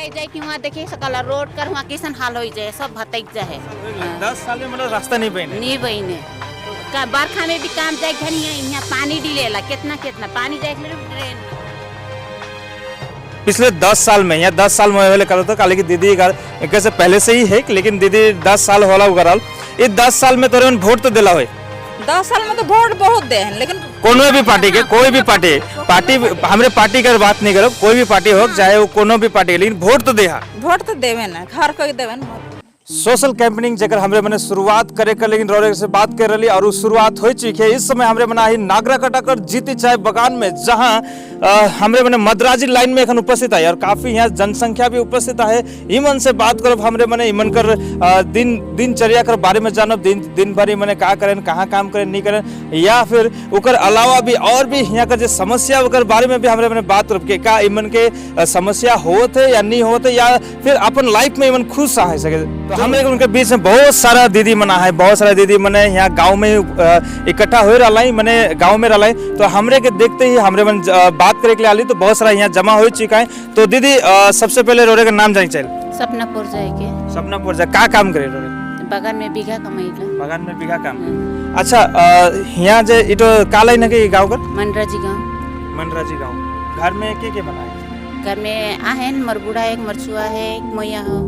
जाए कि वहाँ देखे सकला रोड कर वहाँ कैसन हाल हो जाए, सब भटक जाए। 10 साल में मतलब रास्ता नहीं बने। नहीं बहने का बरखा में भी काम जाए घर यहाँ पानी डिलेला कितना कितना पानी जाए ट्रेन पिछले 10 साल में या 10 साल में करो तो काले की दीदी एक से पहले से ही है, लेकिन दीदी 10 साल होला उगरल। ये 10 साल में तोरे वोट तो दिला हुए 10 साल में तो वोट बहुत दे हैं, लेकिन कोनो भी पार्टी के, कोई भी पार्टी हमरे पार्टी का बात नहीं करो, कोई भी पार्टी हो चाहे वो कोनो भी पार्टी, लेकिन वोट तो दे। वोट तो देवे ना, घर को देवे ना। सोशल कैंपेनिंग जगह हमरे मने शुरुआत करे कर, लेकिन रोरे से बात कर रही और वो शुरुआत हो चुकी है। इस समय हमरे मना ही नागराकटा कर जीती चाय बगान में, जहां हमरे मने मदराजी लाइन में एखन उपस्थित है और काफी यहाँ जनसंख्या भी उपस्थित है। इमन से बात करब हमरे मने इमन कर दिनचर्या कर बारे में जानब, दिन भर मने का करें, कहाँ काम करें नहीं करें, या फिर उकर अलावा भी और भी यहाँ का जो समस्या उकर बारे में भी हमरे मने बात करब के का इमन के समस्या होत है या नहीं होते, या फिर अपन लाइफ में इमन खुश रह सके। तो हमरे उनके बीच में बहुत सारा दीदी मना है, बहुत सारा दीदी मने यहाँ गांव में इकट्ठा हो रहा है, मने गांव में रहा। तो हमरे के देखते ही हमरे मन बात करे के लिए आली, तो बहुत सारा यहाँ जमा हो चुका है। तो दीदी सबसे पहले रोरे का नाम जानी चाहिए। सपनापुर जाए के सपनापुर जाए का काम करे रोरे? बगान में बीघा कमाईला। बगान में बीघा काम। अच्छा यहाँ जे इतो का लाइन है के गाँव का? मनराजी गाँव। मनराजी गाँव। घर में के बना है? घर में आहन मरबुड़ा एक मरछुआ है एक मैया हो,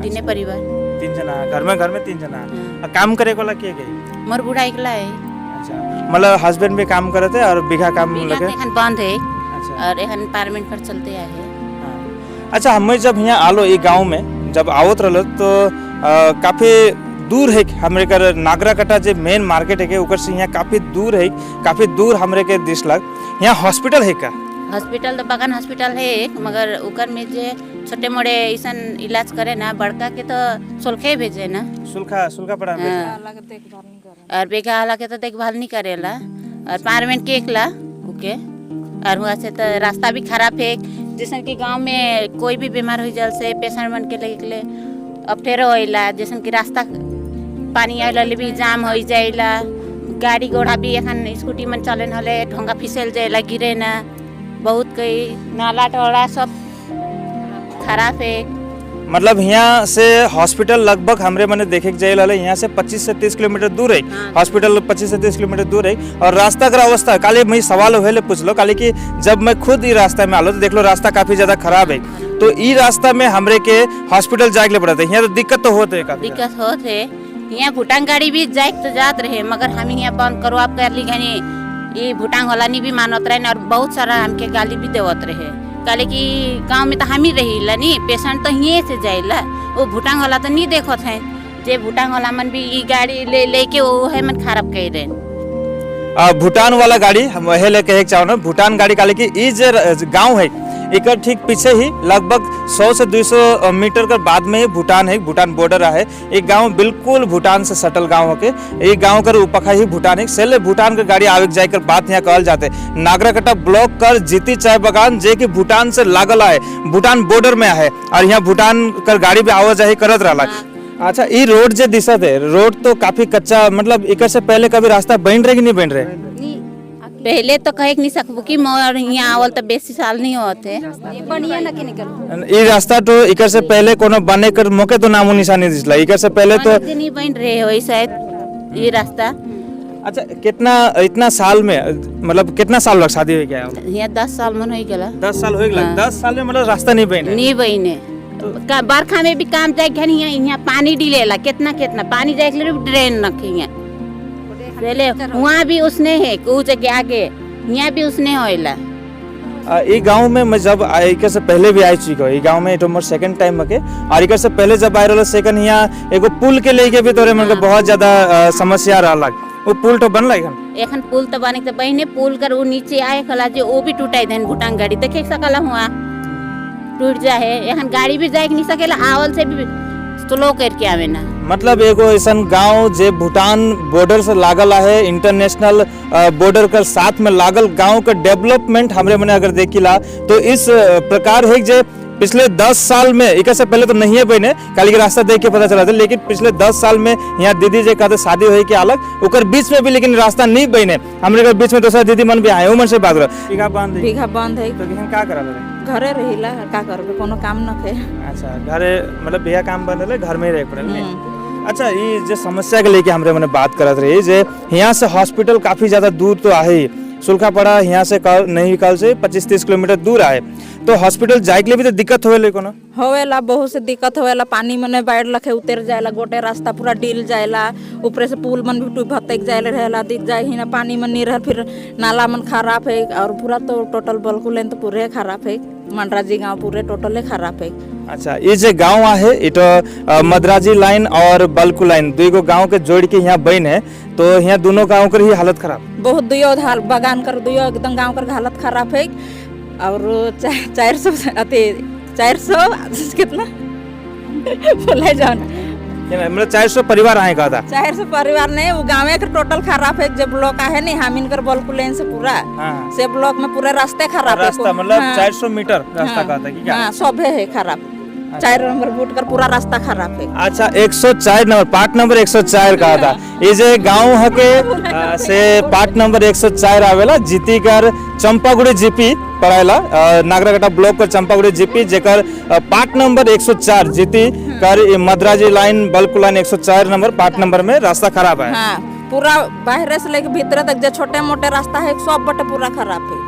तीने परिवार। 3 जना घर में 3 जना काम करे को लगे गई? मरबुड़ा एकला है। अच्छा मतलब हस्बैंड भी काम करे थे और बीघा काम लगे बंद है। अच्छा। और एहन पार्लियामेंट पर चलते है। अच्छा हमें जब यहाँ आलो ये गांव में जब आवत रहो तो काफी दूर है हमरे कर नागराकटा जो मेन मार्केट है उकर से यहाँ काफी दूर है, काफी दूर हमरे के दिश लग। यहाँ हॉस्पिटल है का? हॉस्पिटल तो बगान हॉस्पिटल है एक, मगर उकर में जे छोटे मोटे ऐसा इलाज करे ना, बड़का के तो सुल्खे भेजे ना, सुल्खा पड़ा और बेगा वाला के तो देखभाल नहीं करेला और पार्लियामेंट के एकला ओके। और हुआ से तो रास्ता भी खराब है, जैसे कि गांव में कोई भी बीमार हो जाए से पेशेंट बन के ले अब फेरो होइला, जैसे कि रास्ता पानी आइला भी जाम हो जाइला, गाड़ी घोड़ा भी एखन स्कूटी में चले हले ढोंगा फिसल जाइला गिरे ना, बहुत कई नाला टोला सब खराब है। मतलब यहाँ से हॉस्पिटल लगभग हमरे मने देखे के जाए लाले यहाँ से 25 से 30 किलोमीटर दूर है। हॉस्पिटल 25 से 30 किलोमीटर दूर है। और रास्ता का अवस्था काले मैं सवाल होले पूछ लो काले कि जब मैं खुद ये रास्ता में आलो तो देख लो रास्ता काफी ज्यादा खराब है। तो ये रास्ता में हमरे के हॉस्पिटल जाके पड़ता है, यहाँ तो दिक्कत तो होते है, दिक्कत होते यहाँ भूटान गाड़ी भी जाए तो जात रहे, मगर हम यहाँ बंद करो आप कर ली घनी ये भूटान वाला नहीं भी मानत रहे और बहुत सारा हमके गाली भी देवत रहे। काले कि गांव में तो हम ही रही नी, पेशेंट तो यहीं से जाइला, वो भूटान वाला तो नहीं देखत है, जे भूटान वाला मन भी ये गाड़ी लेके वो है मन खराब कर रहे। भूटान वाला गाड़ी हम वह लेके एक चाहो ना, भूटान गाड़ी काले कि ये जो गांव है एक ठीक पीछे ही लगभग 100 से 200 मीटर के बाद में ही भूटान है, भूटान बॉर्डर है। एक गांव बिल्कुल भूटान से सटल गांव होके एक गांव कर उपखा ही भूटान है। सेले भूटान के गाड़ी आवे जाकर बात यहाँ कहल जाते नागराकटा ब्लॉक कर जीती चाय बगान जे कि भूटान से लागल है, भूटान बॉर्डर में है और यहाँ भूटान कर गाड़ी भी आवाजाही करत रहा। अच्छा ये रोड जो दिशा है, रोड तो काफी कच्चा, मतलब एक से पहले कभी रास्ता बन रहे कि नहीं बन रहे? पहले तो कहे नहीं सकबो कि मोर यहाँ आवल तो बेसी साल नहीं होते बढ़िया ना के निकल ये रास्ता तो इकर से पहले कोनो बने कर मौके तो नामो निशानी दिसला, इकर से पहले तो नहीं बन रहे हो शायद ये रास्ता। अच्छा कितना इतना साल में मतलब कितना साल लग शादी हो गया? यहाँ 10 साल मन हो गया। 10 साल हो गया। 10 साल में मतलब रास्ता नहीं बने? नहीं बने। बरखा में भी काम जाए घर यहाँ पानी डिलेला कितना कितना पानी जाए ड्रेन रखे यहाँ वहाँ भी उसने है कुछ आगे यहाँ भी उसने होइला। ये गांव में मैं जब एक से पहले भी आई चुका हूँ, ये गांव में तो मोर सेकंड टाइम के, और एक से पहले जब आए रहा सेकंड यहाँ एगो पुल के लेके भी तोरे मतलब बहुत ज्यादा समस्या रहा। वो पुल तो बन लगा एखन पुल तो बने तो बहने पुल कर वो नीचे आए खला जो वो भी टूटाई देन भूटान गाड़ी देखे सकला हुआ टूट जाए, एखन गाड़ी भी जाए नहीं सकेला, आवल से भी स्लो करके आवे ना। मतलब एगो ऐसा गांव जे भूटान बॉर्डर से लागल है, इंटरनेशनल बॉर्डर के साथ में लागल गांव का डेवलपमेंट हमरे मने अगर देखिला तो इस प्रकार है जे पिछले 10 साल में एक से पहले तो नहीं है बहने काली के रास्ता देख के पता चला था, लेकिन पिछले 10 साल में यहाँ दीदी जे कहते शादी हुई के अलग ओकर बीच में भी लेकिन रास्ता नहीं बहने हमरे के बीच में दूसरा दीदी मन भी आए उमन से बात करो बीघा बंद है तो हम का करा घरे रहिला का करबे कोनो काम न खे। अच्छा घरे मतलब बिया काम बन रहे घर में रह पड़े नहीं। अच्छा ये जो समस्या के लेके हमरे मैंने बात करत रही जे यहाँ से हॉस्पिटल काफी ज्यादा दूर तो आहे सुल्खापड़ा यहाँ से नहीं कल से 25-30 किलोमीटर दूर आए तो हॉस्पिटल जाए के लिए भी तो दिक्कत होवे कोनो होवेला बहुत से दिक्कत होवेला पानी मने बाढ़ लखे उतर जाएला गोटे रास्ता पूरा डील जाएला ऊपर से पुल मन भी भटक जाए रहेला दिख जाए ही ना पानी मन नहीं रह फिर नाला मन खराब है और पूरा तो टोटल बलकुलेन तो पूरे खराब है मंडराजी गांव पूरे टोटल खराब है। अच्छा ये जो गांव है इतो मदराजी लाइन और बलकू लाइन दुगो गांव के जोड़ के यहाँ बन है तो यहाँ दोनों गांव कर ही हालत खराब बहुत दुयो बगान कर दुयो एकदम गांव कर हालत खराब है और 400 कितना बोले जाओ मतलब 400 परिवार आए कहा था 400 परिवार नहीं वो गाँव के टोटल खराब है जब ब्लॉक है नहीं हम इनकर बलकू लेन से पूरा से ब्लॉक में पूरे रास्ते खराब है रास्ता मतलब 400 मीटर रास्ता कहा था कि क्या सब है खराब 4 नंबर बूट कर पूरा रास्ता खराब है। अच्छा 104 नंबर पार्ट नंबर 104 कहा था ये जो गाँव है के से पार्ट नंबर 104 आवेला जीती कर चंपागुड़ी जीपी पड़ेला नागराकटा ब्लॉक कर चंपागुड़ी जीपी जेकर पार्ट नंबर 104 जीती कर मदराजी लाइन बलकू लाइन 104 नंबर पार्ट नंबर में रास्ता खराब है। हाँ, पूरा बाहर से लेके भीतर तक जो छोटे मोटे रास्ता है सब बटे पूरा खराब है।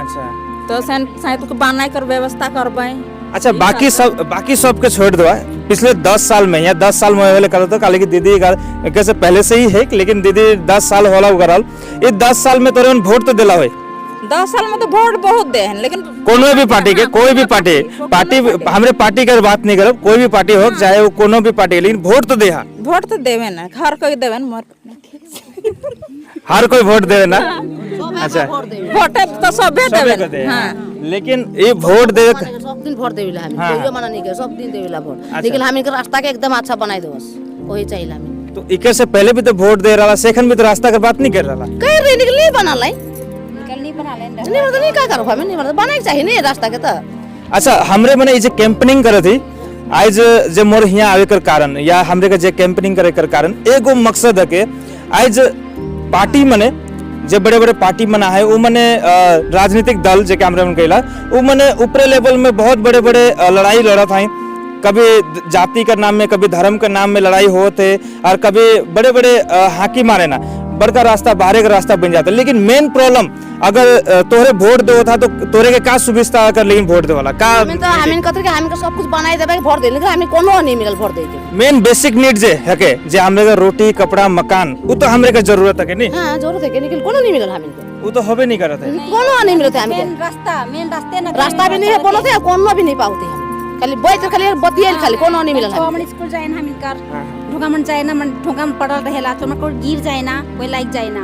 अच्छा तो शायद तो बनाए कर व्यवस्था करवाए। अच्छा बाकी सब के छोड़ दो पिछले 10 साल में या 10 साल में कर तो काले की दीदी कैसे पहले से ही है लेकिन दीदी 10 साल होला करल ये 10 साल में तोरे वोट तो दिला है 10 साल में तो वोट बहुत दे हैं लेकिन कोनो भी पार्टी के कोई भी पार्टी हमरे पार्टी का बात नहीं करब कोई भी पार्टी हो चाहे वो कोनो भी पार्टी लेकिन वोट तो दे वोट तो देवे ना हर कोई देवे ना हर कोई वोट देवे ना। अच्छा वोट तो सबे देवे हां लेकिन ये वोट दे सब दिन वोट देविला हम कोई मना नहीं कर सब दिन देविला वोट लेकिन हम इनका रास्ता के एकदम अच्छा बनाई दो बस वही चाहिए हमें। तो इके से पहले भी तो वोट दे रहा सेकंड भी तो रास्ता का बात नहीं कर रहा कह रही निकल नहीं बना लाई नहीं मतलब नहीं का करो हमें नहीं मतलब बनाए चाहिए नहीं रास्ता के तो। अच्छा हमरे मने जे कैंपेनिंग करे थी आज जे मोर हिया आवे कर कारण या हमरे के जे कैंपेनिंग करे कर कारण एगो मकसद है के आज पार्टी मने जे बड़े बड़े पार्टी मना है वो मने राजनीतिक दल जे हमरे मन कहला वो मने ऊपरे लेवल में बहुत बड़े बड़े लड़ाई लड़ा था कभी जाति के नाम में कभी धर्म के नाम में लड़ाई होते और कभी बड़े बड़े हाकी मारे ना बड़का रास्ता बाहर का रास्ता बन जाता लेकिन मेन प्रॉब्लम अगर तोरे वोट दो था तो तोरे के का सुविधा कर लेकिन वोट दे वाला का हमें तो हमें कहते कि हमें सब कुछ बनाई देबे वोट दे लेकिन हमें कोनो नहीं मिलल वोट दे के मेन बेसिक नीड जे है के जे हमरे का रोटी कपड़ा मकान वो तो हमरे का जरूरत है के नहीं हां जरूरत है के लेकिन कोनो नहीं मिलल हमें वो तो होबे नहीं करत है कोनो नहीं मिलत है हमें मेन रास्ते ना रास्ता भी नहीं है कोनो थे कोनो भी नहीं पाउते हम खाली बैठ खाली बतियल खाली कोनो नहीं मिलल हम स्कूल जाए ना हम इनकर ढोका मन जाए ना मन ढोका में पड़ल रहेला तो कोई गिर जाए ना कोई लाइक जाए ना।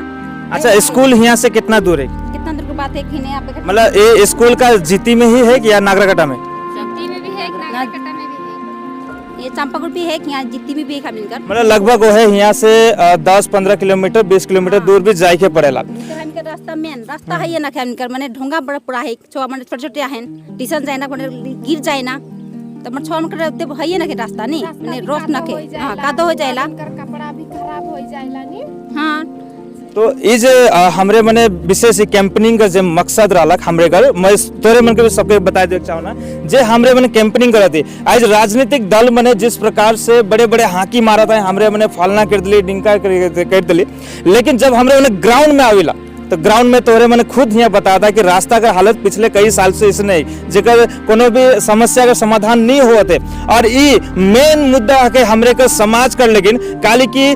अच्छा स्कूल यहाँ से कितना दूर है कितना दूर की बात है कि नहीं आप मतलब ये स्कूल का जीती में ही है कि या नागराकटा में जीती में भी है नागराकटा में भी है ये चंपागुड़ भी है कि यहाँ जीती में भी है हम इनकर मतलब लगभग वो है यहाँ से 10-15 किलोमीटर 20 किलोमीटर दूर भी जाए के पड़ेला हमके रास्ता मेन रास्ता है ये ना हम इनकर माने ढोंगा बड़ा पूरा है छोटे छोटे हैं ट्यूशन जाए ना गिर जाए ना तो मन छोड़ कर देब है ना के रास्ता नहीं माने रोस ना के हां कादो हो जाएला कपड़ा भी खराब हो जाएला नी हां तो इज हमरे मने विशेष कैंपेनिंग का जे मकसद रहलक हमरे घर मैं तोरे मन के भी सबके बता दे चाहूँ ना जे हमरे मने कैंपेनिंग करती आज राजनीतिक दल मने जिस प्रकार से बड़े बड़े हाकी मारा था हमरे मने फालना कर दिली डिंका कर दिली लेकिन जब हमरे मने ग्राउंड में आविला तो ग्राउंड में तोरे मैंने खुद यहाँ बताया था कि रास्ता का हालत पिछले कई साल से इस नहीं जेकर कोनो भी समस्या का समाधान नहीं होते और ये मेन मुद्दा है कि हमरे के समाज कर लेकिन काली की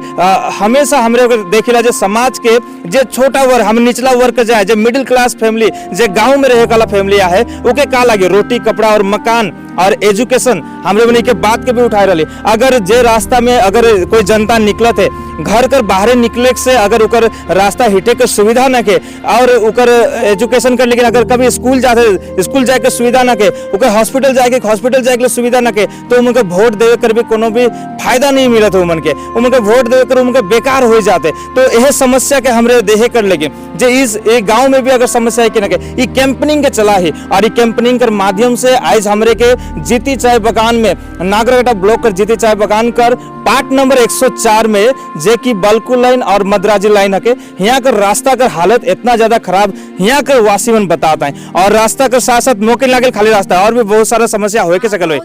हमेशा हमरे को देखिला जो समाज के जे छोटा वर्ग हम निचला वर्ग के जाए जो मिडिल क्लास फैमिली जे गांव में रहे वाला फैमिली है ओके का लगे रोटी कपड़ा और मकान और एजुकेशन हमरे बने के बात के भी उठाए रही अगर जे रास्ता में अगर कोई जनता निकलत है घर कर बाहर निकले से अगर उकर रास्ता हिटे के सुविधा न के और उकर एजुकेशन कर लेकिन अगर कभी स्कूल जाते स्कूल जाए के सुविधा न के उकर हॉस्पिटल जाए के सुविधा न के तो उनके वोट देवे कर भी कोनो भी फायदा नहीं मिलत उमन के वोट देवे कर उनके बेकार हो जाते तो यह समस्या के हमरे देहे कर लगे जे इस गांव में भी अगर समस्या है कि न के ये कैंपेनिंग के चला है और ये कैंपेनिंग के माध्यम से आज हमरे के जीती चाय बगान में नागरकटा ब्लॉक कर जीती चाय बगान कर पार्ट नंबर 104 में जे की बलकू लाइन और मदराजी लाइन हके यहाँ कर रास्ता कर हालत इतना ज्यादा खराब यहाँ कर वासी मन बताता है और रास्ता के साथ साथ मौके लागल खाली रास्ता और भी बहुत सारा समस्या होए के सकल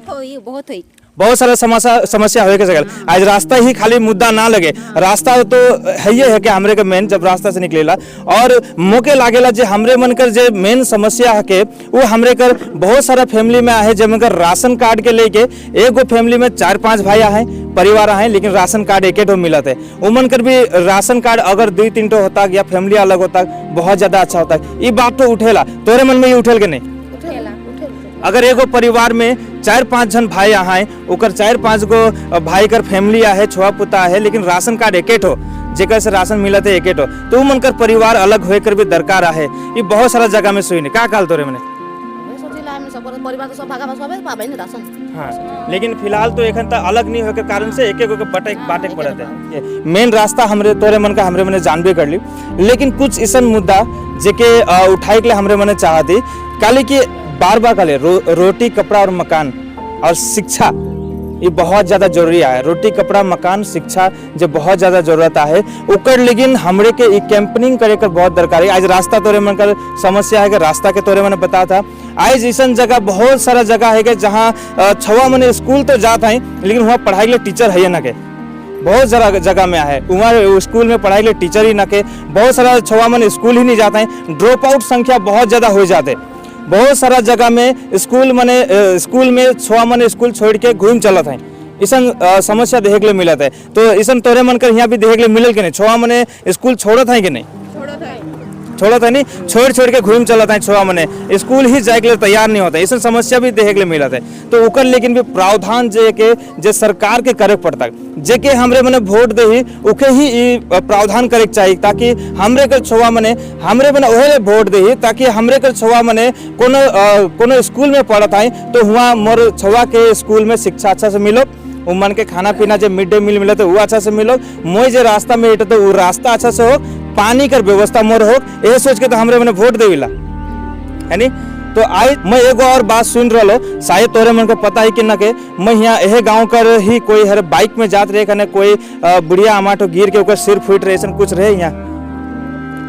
बहुत सारा समस्या होए के सकल आज रास्ता ही खाली मुद्दा ना लगे रास्ता तो है ही है कि हमरे के मेन जब रास्ता से निकलेला और मौके लागेला जे हमरे मन कर जे मेन समस्या है के वो हमरे कर बहुत सारा फैमिली में है जब कर राशन कार्ड के लेके एगो फैमिली में 4-5 भाई हैं परिवार हैं लेकिन राशन कार्ड एक मिलत है उमन कर भी राशन कार्ड अगर 2-3 होता या फैमिली अलग होता बहुत ज्यादा अच्छा होता ये बात तो उठेला तोरे मन में ये उठेल के नहीं अगर एगो परिवार में 4-5 जन भाई हैं ओकर 4-5 गो भाई कर फैमिली है छोआ पुता है लेकिन राशन कार्ड एक हो जेकर से राशन मिलत है एक हो तो मन कर परिवार अलग होकर भी दरकार है ये बहुत सारा जगह में सुनी का काल तोरे मने परिवार तो सब भागा सबे पाबे न राशन। हाँ लेकिन फिलहाल तो एखन तक अलग नहीं होके कारण से एक एक बाटे पड़ते हैं मेन रास्ता हमरे तोरे मन का हमरे मने जानबे कर ली लेकिन कुछ ऐसा मुद्दा जेके उठाए के लिए हमरे मने चाहती काली की बार काले रोटी कपड़ा और मकान और शिक्षा ये बहुत ज़्यादा जरूरी है रोटी कपड़ा मकान शिक्षा जो बहुत ज़्यादा जरूरत है उकर लेकिन हमरे के एक कैंपनिंग करे कर बहुत दरकार है आज रास्ता तोरे मन कर समस्या है कि रास्ता के तोरे मैंने बताया था आज ऐसा जगह बहुत सारा जगह है कि जहाँ छवा मने स्कूल तो जाता है लेकिन वहाँ पढ़ाई के लिए टीचर है ना के बहुत सारा जगह में है वहाँ स्कूल में पढ़ाई के लिए टीचर ही ना के बहुत सारा छवा मने स्कूल ही नहीं जाता है ड्रॉप आउट संख्या बहुत ज़्यादा हो जाते बहुत सारा जगह में स्कूल में छुआ मने स्कूल छोड़ के घूम चलत है इसन समस्या देखे के लिए मिलत है तो इसन तोरे मन कर यहाँ भी देखे के लिए मिलल के नहीं छुआ मने स्कूल छोड़त है कि नहीं छोड़त है नहीं छोड़ के घूम चलत है छुआ मने स्कूल ही जाए के लिए तैयार नहीं होता इसन समस्या भी देखे के लिए मिलत है तो ओकर लेकिन भी प्रावधान जे सरकार के करे पड़ता जे के हमरे मने वोट दे ही उके ही प्रावधान करे चाहिए ताकि हमरे के छुआ मने हमरे मने ओहे वोट दे ही ताकि हमरे के छुआ मने कोनो स्कूल में पढ़त है तो हुआ मोर छुआ के स्कूल में शिक्षा अच्छा से मिलो उमन के खाना पीना जो मिड डे मील मिले तो वो अच्छा से मिलो मोई जो रास्ता में हिट तो वो रास्ता अच्छा से हो पानी कर व्यवस्था मोर हो ये सोच के तो हमरे मैंने वोट देविला है नी तो आज मैं एगो और बात सुन रहा शायद तोरे मन को पता है कि न के मैं यहाँ यह गांव कर ही कोई हर बाइक में जात रहे कने कोई बुढ़िया अमाटो गिर के ऊपर सिर फूट रहे ऐसा कुछ रहे यहाँ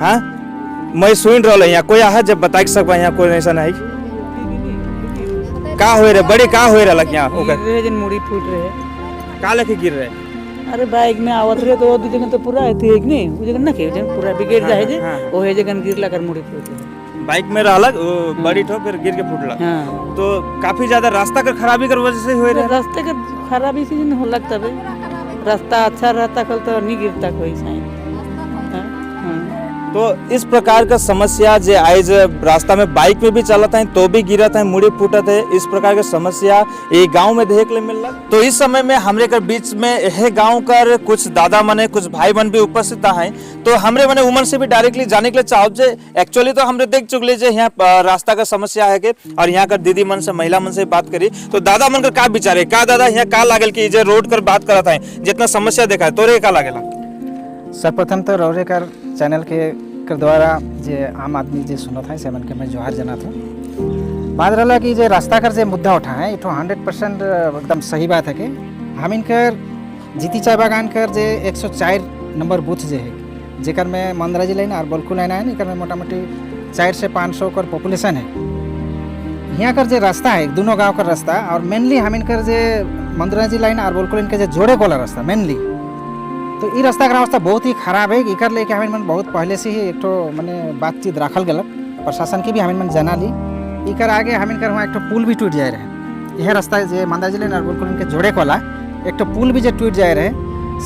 हाँ मैं सुन रहा यहाँ कोई है जब बता सकता यहाँ कोई ऐसा नहीं का हो रहे बड़ी का हो रहा यहाँ मुड़ी फूट रहे का लेके गिर रहे अरे बाइक में आवत रहे तो दू जगह तो पूरा थी एक नहीं वो जगह ना के पूरा बिगड़ जाए जे ओ हे जगह गिरला कर मुड़ी फूट बाइक में रहलक बड़ी ठो फिर गिर के फूटला हां तो काफी ज्यादा रास्ता का खराबी कर वजह से होय रहे रास्ते का खराबी से हो लगता है रास्ता अच्छा रहता कल तो नहीं गिरता कोई साइन तो इस प्रकार का समस्या जे आज रास्ता में बाइक में भी चलत है तो भी गिरत है मुड़ी फूटत है इस प्रकार की समस्या ये गांव में देखे के लिए मिल रहा तो इस समय में हमरे कर बीच में यह गांव कर कुछ दादा मने कुछ भाई मन भी उपस्थित हैं तो हमरे मने उमर से भी डायरेक्टली जाने के लिए चाहो जे एक्चुअली तो हमरे देख चुके जे यहाँ रास्ता का समस्या है कि और यहाँ कर दीदी मन से महिला मन से बात करी तो दादा मन कर का विचार है का दादा यहाँ का लागल की जे रोड कर बात करत है जितना समस्या देखा है तोरे का लागेला सर्वप्रथम तो रौरे कर चैनल के द्वारा जे आम आदमी जे सुनत है से मन के मैं जोहार जना था बात रहा कि जे रास्ता कर जे मुद्दा उठा है तो 100% एकदम सही बात है कि हम इनकर जीती चाय बागान कर जे 104 नंबर बूथ जे है जेकर में मंदराजी लाइन और बलकू लाइन है इकर में मोटा मोटी 400 से 500 कर पॉपुलेशन है यहाँ कर जे रास्ता है दोनों गाँव का रास्ता और मेनली हम इनकर जे मंदराजी लाइन और बलकू लाइन के जोड़े वाला रास्ता मेनली तो ये रास्ता का रास्ता बहुत ही खराब है इकर लेके हमें मन बहुत पहले से ही एक तो मैंने बातचीत रखल गलत प्रशासन की भी हमें मन जना ली इकर आगे हम इनकर वहाँ एक तो पुल भी टूट जाए रहे यह रास्ता जो मंदाजी लाइन और बिल्कुल इनके जोड़े वाला एक तो पुल भी जो टूट जाए रहे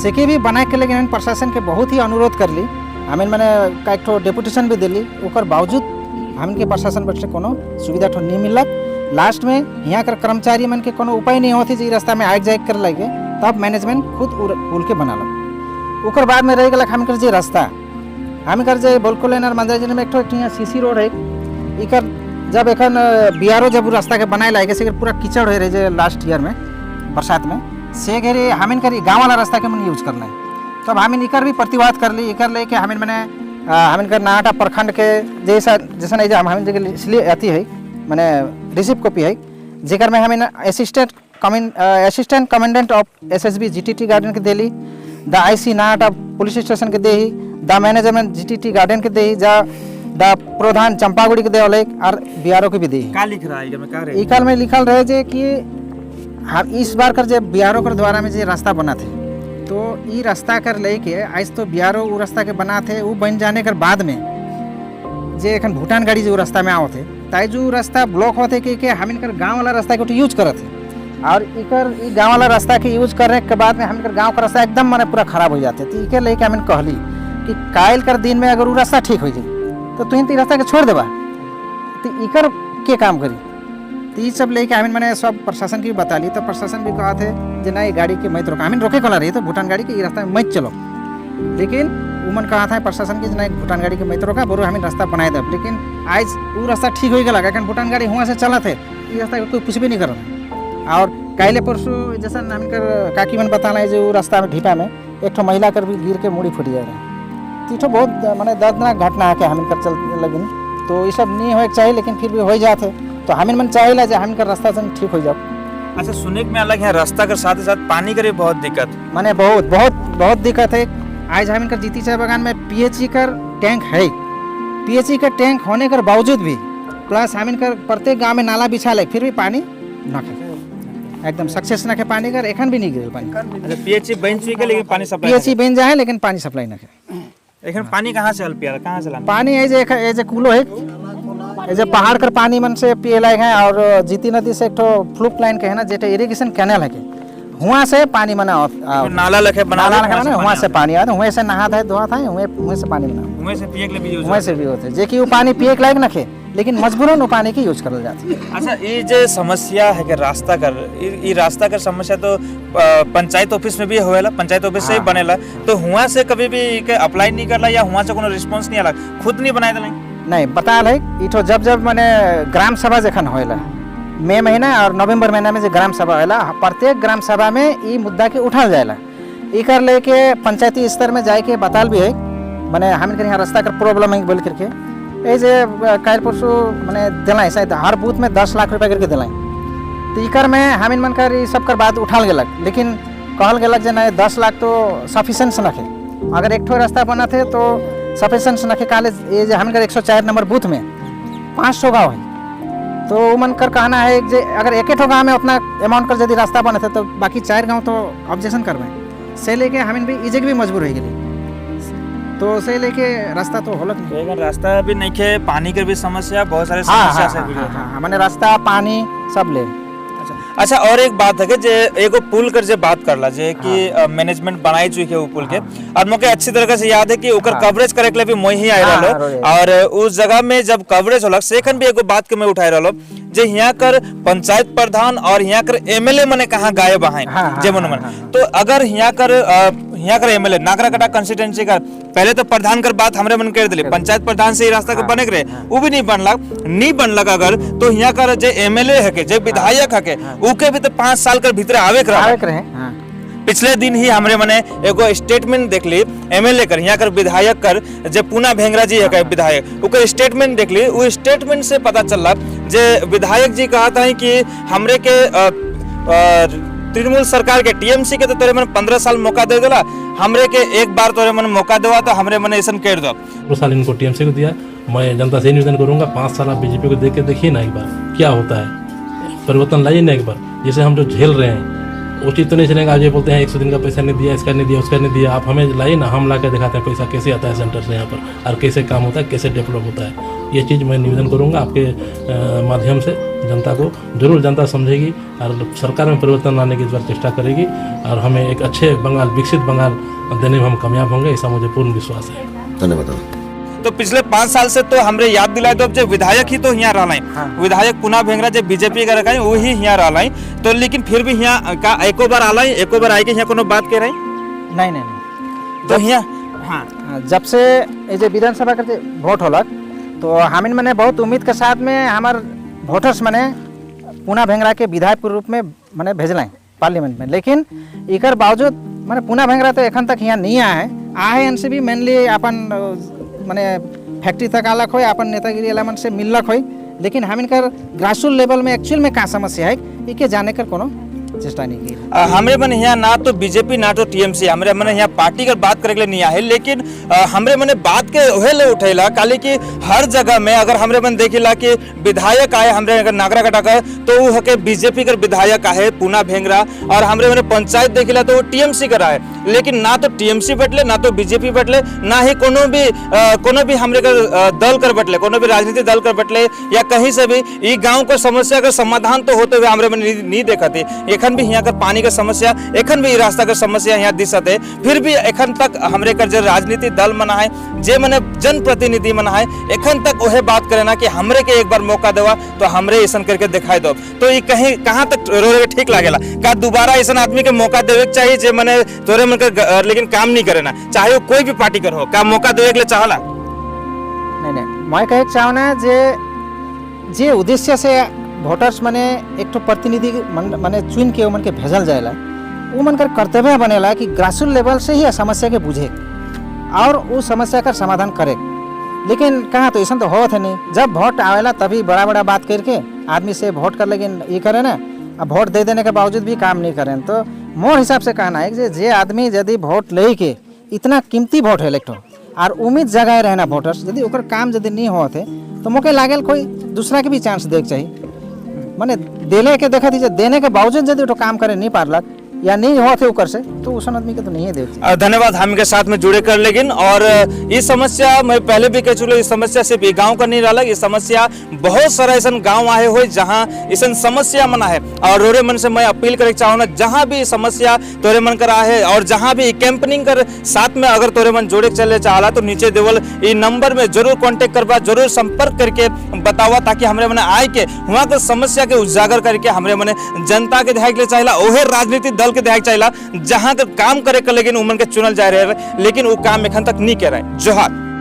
से के भी बनाए के लेकिन प्रशासन के बहुत ही अनुरोध कर ली हमें मैंने का एक डेपुटेशन भी दिली ओकर बावजूद हमके प्रशासन बट से कोनो सुविधा तो नहीं मिलक लास्ट में यहाँ कर कर्मचारी मन के कोनो उपाय नहीं होती जो रास्ता में आग जाग कर लगे तब मैनेजमेंट खुद पुल के बना लग ओकर बाद में रह गलक हम कर जे रास्ता हम कर जे बलको लाइन और मंदिर में एक तो यहाँ सीसी रोड है इकर जब एखन बीआरओ जब रास्ता के बनाए लागे से पूरा कीचड़ हो रहे लास्ट ईयर में बरसात में से घेरे हम कर गाँव वाला रास्ता के मन यूज करना है तब हम इकर भी प्रतिवाद कर ली इकर लेके हम मैंने हम कर नाटा प्रखंड के जैसा नहीं हम इसलिए अति है मैंने रिसिप्ट कॉपी है जेकर में हमें assistant commandant of SSB GTT garden के देली, द IC नाट ऑफ पुलिस स्टेशन के देही, द मैनेजमेंट GTT गार्डन के देही, द प्रधान चंपागुड़ी के देवले और BRO के भी देही। का लिख रहा है इधर में का रे? इकाल में लिखल रहे जे कि हम इस बार कर जब BRO कर द्वारा में जे रास्ता बना थे तो ई रास्ता कर लेके आज तो BRO वो रास्ता के बना थे, वो बन जाने कर बाद में जे एखन भूटान गाड़ी जो रास्ता में आओ थे ताई जो रास्ता ब्लॉक होते कि हम इनकर गांव वाला रास्ता के यूज करत थे और इकर ई गांव वाला रास्ता के यूज करने के बाद में हम इनकर गांव का रास्ता एकदम माने पूरा खराब हो जाते। तो इके लेके हम कहली कि कायल कर दिन में अगर वो रास्ता ठीक हो जाए तो तुम तो रास्ता के छोड़ देबा, तो इकर के काम करी। तो ये सब लेके हमें मैंने सब प्रशासन की बता ली, तो प्रशासन भी कहा थे कि नहीं गाड़ी के मत रोका, हमें रोके कोला रही तो भूटान गाड़ी के ये रास्ता में मत चलो, लेकिन उमन कहा था प्रशासन की नहीं भूटान गाड़ी के मत रोका, बोलो हमें रास्ता बनाए दे। लेकिन आज वो रास्ता ठीक हो गया क्या भूटान गाड़ी हुआ से चला थे, ये रास्ता कोई कुछ भी नहीं कर रहा। और काले परसों जैसा नाम कर काकी मन बताना है जो रास्ता में ढीपा में एक ठो महिला कर भी गिर के मुड़ी फूट जा रहा है। तो बहुत मैंने दर्दनाक घटना है कि हम कर चल लगिन, तो ये सब नहीं हो चाहिए लेकिन फिर भी हो जाते, तो हमें मन चाहिए जो हम रास्ता से ठीक हो जाओ। अच्छा सुनने में अलग है रास्ता के साथ ही साथ पानी के बहुत दिक्कत, माने बहुत बहुत बहुत दिक्कत है। आज हम इनकर जीती चाय बागान में PHE का टैंक है, PHE का टैंक होने के बावजूद भी प्लस हम इनकर प्रत्येक गांव में नाला बिछा ले फिर भी पानी न खे, एकदम सक्सेस न खे पानी कर एखन भी नहीं गिरल पानी। अच्छा PHE बन चुकी है लेकिन पानी सप्लाई PHE बन जाए लेकिन पानी सप्लाई न खे। लेकिन पानी कहाँ से हल पिया, कहाँ से लाना पानी ऐसे कूलो है, ऐसे पहाड़ कर पानी मन से पिए लायक है, और जीती नदी से एक तो फ्लूक लाइन के है ना जेटे इरिगेशन कैनाल है के हुआ से पानी मना नाला लखे बना हुआ से पानी आता, हुए से नहा था धोआ था, हुए से पानी बना, हुए से पिए के लिए भी यूज हुए से भी होते जे कि वो पानी पिए के लायक न खे, लेकिन मजबूरन वो पानी की यूज करल जाती। अच्छा ये जो समस्या है कि रास्ता कर ये रास्ता कर समस्या तो पंचायत ऑफिस में भी होएला, पंचायत ऑफिस से ही बनेला, तो हुआ से कभी भी के अप्लाई नहीं करला या हुआ से कोनो रिस्पांस नहीं आला, खुद नहीं बनाए देला? नहीं बताल है इठो जब मैंने ग्राम सभा जखन होएला मई महीना और नवंबर महीना में जो ग्राम सभा होला, प्रत्येक ग्राम सभा में ये मुद्दा के उठाल जाएला, इकर लेके पंचायती स्तर में जाए के बताल भी है मैंने हम यहाँ रास्ता का प्रॉब्लम है बोल करके ऐसे कल परसों मैंने दिलाई शायद हर बूथ में 10 लाख रुपया करके दिलाई, तो इकर में हम मन कर सब कर बात उठाल गलक, लेकिन कहल गलक जे नहीं 10 लाख तो सफिशेंट नखे, अगर एक ठो रास्ता बना थे तो सफिशेंट नखे काले ये जो हम 104 नंबर बूथ में 500 गाँव है, तो मन कर कहना है जे अगर एक ठो गाँव में उतना अमाउंट कर यदि रास्ता बने थे तो बाकी 4 गाँव तो ऑब्जेक्शन करवाए से लेके हम भी इजे भी मजबूर हो गए, तो से लेके रास्ता तो होलक नहीं, रास्ता भी नहीं खे, पानी के भी समस्या बहुत सारे समस्या से मैंने रास्ता पानी सब ले। अच्छा और एक बात है कि जे एगो पुल कर जे बात करला जे कि मैनेजमेंट बनाई चुकी है वो पुल के, और मुझे अच्छी तरह से याद है कि ओकर कवरेज करे के लिए भी मैं ही आए रहलो, और उस जगह में जब कवरेज होला सेकंड भी एगो बात के मैं उठाए रहलो जे यहाँ कर पंचायत प्रधान और यहाँ कर MLA मने कहाँ गायब हैं जे मन, तो अगर यहाँ कर MLA नागराकटा कंस्टिट्यूएंसी का पहले तो प्रधान कर बात हमरे मन कर दिली, पंचायत प्रधान से ही रास्ता के बने रहे वो भी नहीं बनलक अगर, तो यहाँ कर जे MLA है के जे विधायक है के उके भी तो 5 साल कर भीतर आवे रहे। पिछले दिन ही हमरे मने एगो स्टेटमेंट देख ली MLA कर यहाँ कर विधायक कर जे पूना भेंगरा जी है विधायक उकर स्टेटमेंट देख ली, वो स्टेटमेंट से पता चल जे विधायक जी कहा था कि हमरे के तृणमूल सरकार के TMC के तो तोरे मन 15 साल मौका दे देला, हमरे के एक बार तोरे मन मौका देवा तो हमरे मन ऐसा कर दो। 2 साल इनको TMC को दिया, मैं जनता से निवेदन करूंगा 5 साल आप BJP को देख के देखिए ना एक बार क्या होता है, परिवर्तन लाइए ना एक बार, जैसे हम जो झेल रहे हैं उचित तो नहीं चलेगा। आज ये बोलते हैं 100 दिन का पैसा नहीं दिया, इसका नहीं दिया, उसका नहीं दिया, आप हमें लाइए ना, हम ला के दिखाते हैं पैसा कैसे आता है सेंटर से यहाँ पर और कैसे काम होता है, कैसे डेवलप होता है। ये चीज़ मैं निवेदन करूँगा आपके माध्यम से, जनता को जरूर जनता समझेगी और सरकार में परिवर्तन लाने की इस बार चेष्टा करेगी और हमें एक अच्छे बंगाल, विकसित बंगाल देने में हम कामयाब होंगे, ऐसा मुझे पूर्ण विश्वास है। धन्यवाद। तो पिछले 5 साल से तो हमरे याद दिलाए तो अब जो विधायक ही तो यहाँ रहा विधायक पूना भेंगरा जो BJP का रखा वो ही यहाँ रहा, तो लेकिन फिर भी यहाँ का एको बार आला एको बार आए के यहाँ कोनो बात कह रही नहीं तो यहाँ जब से ये विधानसभा का वोट होलक तो हमिन मैंने बहुत उम्मीद के साथ में हमार वोटर्स मैंने पूना भेंगरा के विधायक के रूप में मैंने भेजल पार्लियामेंट में, लेकिन इकर बावजूद मैंने पूना भेंगरा तो एखन तक यहाँ नहीं आए इनसे भी मेनली अपन मैंने फैक्ट्री तक आलक हो अपन नेतागिरी एलामन से मिलक हो, लेकिन हम इनकर ग्रासरूट लेवल में एक्चुअल में का समस्या है इके जाने कर कोनो चेष्टा नहीं की। हमरे मन यहाँ ना तो बीजेपी ना तो टीएमसी हमरे मन यहाँ पार्टी कर बात करे के लिए नहीं आए, लेकिन हमरे मन बात के ओहे ले उठेला काली कि हर जगह में अगर हमरे मन देखेला कि विधायक आए हमरे अगर नागरा कटा कर तो वो हके बीजेपी कर विधायक आए पूना भेंगरा, और हमरे मन पंचायत देखेला तो वो टीएमसी कर आए, लेकिन ना तो टीएमसी बटले ना तो बीजेपी बटले ना ही कोनो भी हमरे कर दल कर बटले, कोनो भी राजनीतिक दल कर बटले या कहीं से भी ये गाँव को समस्या का समाधान तो होते हुए हमरे मन नहीं देखते। एखन भी यहाँ का पानी का समस्या, एखन भी रास्ता का समस्या यहाँ दिशत है, फिर भी एखन तक हमरे कर जो राजनीतिक दल मना है जे मने जनप्रतिनिधि मना है एखन तक वह बात करे ना कि हमरे के एक बार मौका देवा तो हमरे ऐसा करके दिखाई दो। तो ये कहीं कहाँ तक रोरे ठीक लागेला का दोबारा ऐसा आदमी के मौका देवे के चाहिए जे मने तोरे मन कर लेकिन काम नहीं करे ना, चाहे वो कोई भी पार्टी कर हो, का मौका देवे के लिए चाहला? नहीं मैं कहे चाहना जे उद्देश्य से वोटर्स मने एक तो प्रतिनिधि मने चुन के उमन के भेजल जाएला वो मन कर कर्तव्य बनेला कि ग्रासरूट लेवल से ही समस्या के बुझे और उस समस्या का समाधान करे। लेकिन कहाँ तो ऐसा तो होत है नहीं, जब वोट आवेला तभी बड़ा बड़ा बात करके आदमी से वोट कर लेकिन ये करे ना, अब वोट दे देने के बावजूद भी काम नहीं करें। तो मोर हिसाब से कहना है कि जे आदमी यदि वोट ले के इतना कीमती वोट है इलेक्टो और उम्मीद जगाए रहना वोटर्स यदि ओकर काम यदि नहीं होते तो मोके लागेल कोई दूसरा के भी चांस देख चाहिए, माने देले के देखा दीजिए देने के बावजूद यदि तो काम करे नहीं पारलक या नहीं हुआ थे ऊपर से तो उस आदमी के तो नहीं है। धन्यवाद हम के साथ में जुड़े कर लेकिन, और ये समस्या मैं पहले भी कह चुके, ये समस्या सिर्फ ये गांव का नहीं रहा, ये समस्या बहुत सारा ऐसा गांव आए हुए जहां ऐसा समस्या मना है। और रोरे मन से मैं अपील करे चाहूँ जहां भी समस्या तोरे मन करा है और जहां भी कैंपनिंग कर साथ में अगर तोरे मन जोड़े चले चाहला तो नीचे देवल ये नंबर में जरूर कॉन्टेक्ट करवा, जरूर संपर्क करके बतावा ताकि हमरे मन आए के वहाँ के समस्या के उजागर करके हमरे मन जनता के देखाए के लिए चाहेला ओहे राजनीतिक दल के देखाए चाहेला जहां का काम करे लेकिन उमन के चुनल जा रहे लेकिन वो काम एखन तक नहीं कर रहे। जोहार।